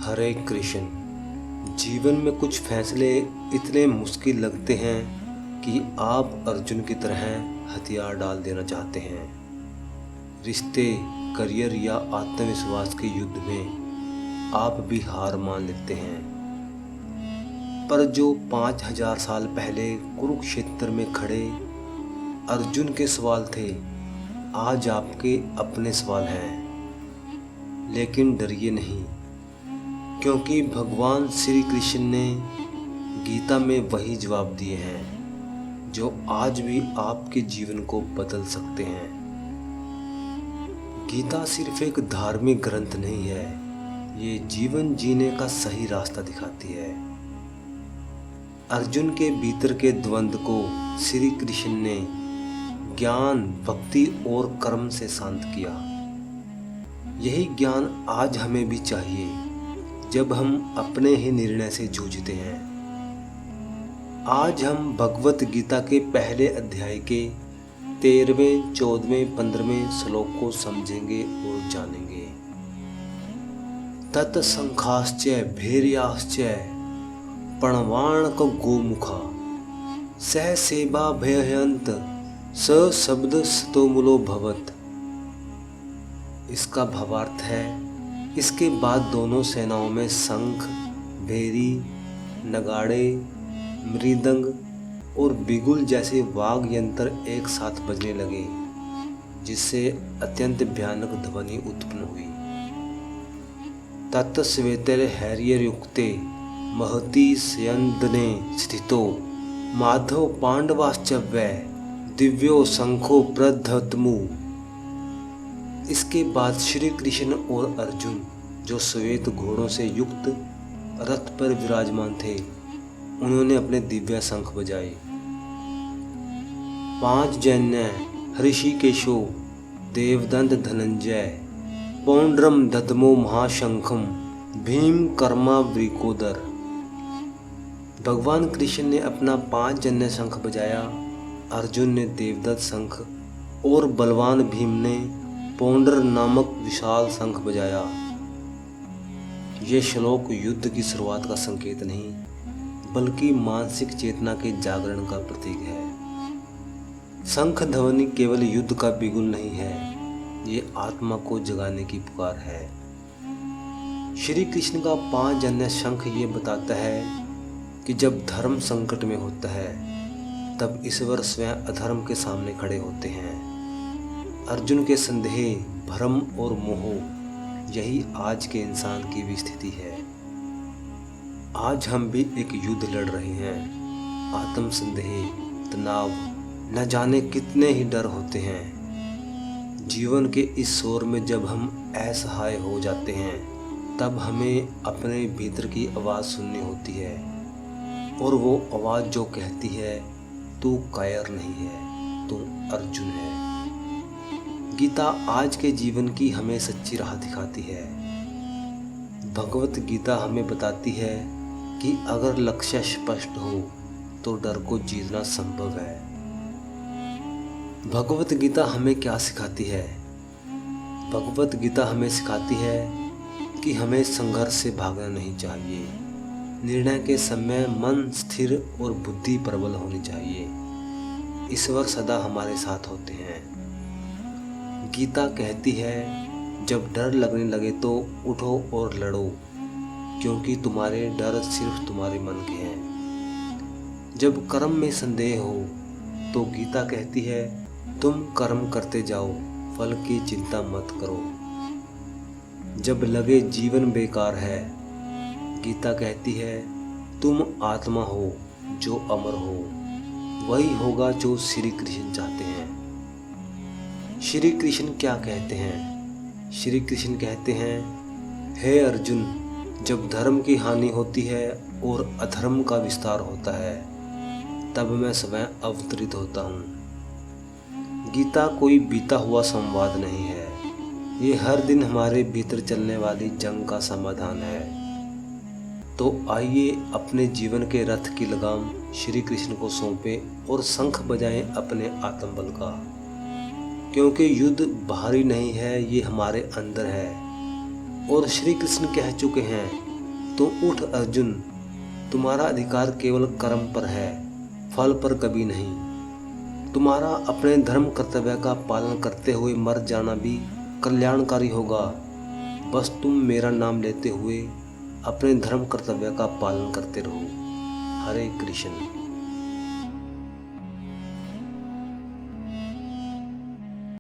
हरे कृष्ण। जीवन में कुछ फैसले इतने मुश्किल लगते हैं कि आप अर्जुन की तरह हथियार डाल देना चाहते हैं। रिश्ते, करियर या आत्मविश्वास के युद्ध में आप भी हार मान लेते हैं। पर जो 5000 साल पहले कुरुक्षेत्र में खड़े अर्जुन के सवाल थे, आज आपके अपने सवाल हैं। लेकिन डरिए नहीं, क्योंकि भगवान श्री कृष्ण ने गीता में वही जवाब दिए हैं जो आज भी आपके जीवन को बदल सकते हैं। गीता सिर्फ एक धार्मिक ग्रंथ नहीं है, ये जीवन जीने का सही रास्ता दिखाती है। अर्जुन के भीतर के द्वंद्व को श्री कृष्ण ने ज्ञान, भक्ति और कर्म से शांत किया। यही ज्ञान आज हमें भी चाहिए, जब हम अपने ही निर्णय से जूझते हैं। आज हम भगवत गीता के पहले अध्याय के 13वें, 14वें, 15वें श्लोक को समझेंगे और जानेंगे। तत्संखाश्च भैर्याश्च प्रणवाणक गोमुखा सह सेवा भयहंत स शब्द स्तोमुलो भवत। इसका भावार्थ है, इसके बाद दोनों सेनाओं में शंख, भेरी, नगाड़े, मृदंग और बिगुल जैसे वाद्य यंत्र एक साथ बजने लगे, जिससे अत्यंत भयानक ध्वनि उत्पन्न हुई। तत्श्वेतैर्हैर्ययुक्ते महती स्यन्दने स्थितो माधव पांडवाश्च वै दिव्यो शंखो प्रधत्मु। इसके बाद श्री कृष्ण और अर्जुन, जो श्वेत घोड़ों से युक्त रथ पर विराजमान थे, उन्होंने अपने दिव्य शंख बजाए। 5 जन्य हृषिकेशो देवदंत धनंजय पौंड्रम ददमो महाशंखम भीम कर्मा वृकोदर। भगवान कृष्ण ने अपना 5 जन्य शंख बजाया, अर्जुन ने देवदत्त शंख और बलवान भीम ने पौंड्र नामक विशाल शंख बजाया। ये श्लोक युद्ध की शुरुआत का संकेत नहीं, बल्कि मानसिक चेतना के जागरण का प्रतीक है। शंख ध्वनि केवल युद्ध का बिगुल नहीं है, ये आत्मा को जगाने की पुकार है। श्री कृष्ण का 5 जन्य शंख ये बताता है कि जब धर्म संकट में होता है, तब ईश्वर स्वयं अधर्म के सामने खड़े होते हैं। अर्जुन के संदेह, भ्रम और मोह, यही आज के इंसान की भी स्थिति है। आज हम भी एक युद्ध लड़ रहे हैं। आत्म संदेह, तनाव, न जाने कितने ही डर होते हैं। जीवन के इस शोर में जब हम असहाय हो जाते हैं, तब हमें अपने भीतर की आवाज़ सुननी होती है, और वो आवाज़ जो कहती है, तू कायर नहीं है, तू अर्जुन है। गीता आज के जीवन की हमें सच्ची राह दिखाती है। भगवत गीता हमें बताती है कि अगर लक्ष्य स्पष्ट हो तो डर को जीतना संभव है। भगवत गीता हमें क्या सिखाती है? भगवत गीता हमें सिखाती है कि हमें संघर्ष से भागना नहीं चाहिए। निर्णय के समय मन स्थिर और बुद्धि प्रबल होनी चाहिए। ईश्वर सदा हमारे साथ होते हैं। गीता कहती है, जब डर लगने लगे तो उठो और लड़ो, क्योंकि तुम्हारे डर सिर्फ तुम्हारे मन के हैं। जब कर्म में संदेह हो तो गीता कहती है, तुम कर्म करते जाओ, फल की चिंता मत करो। जब लगे जीवन बेकार है, गीता कहती है, तुम आत्मा हो जो अमर हो, वही होगा जो श्री कृष्ण चाहते हैं। श्री कृष्ण क्या कहते हैं? श्री कृष्ण कहते हैं, हे अर्जुन, जब धर्म की हानि होती है और अधर्म का विस्तार होता है, तब मैं स्वयं अवतरित होता हूँ। गीता कोई बीता हुआ संवाद नहीं है, ये हर दिन हमारे भीतर चलने वाली जंग का समाधान है। तो आइए अपने जीवन के रथ की लगाम श्री कृष्ण को सौंपें और शंख बजाएं अपने आत्मबल का। क्योंकि युद्ध बाहरी नहीं है, ये हमारे अंदर है। और श्री कृष्ण कह चुके हैं, तो उठ अर्जुन, तुम्हारा अधिकार केवल कर्म पर है, फल पर कभी नहीं। तुम्हारा अपने धर्म कर्तव्य का पालन करते हुए मर जाना भी कल्याणकारी होगा। बस तुम मेरा नाम लेते हुए अपने धर्म कर्तव्य का पालन करते रहो। हरे कृष्ण।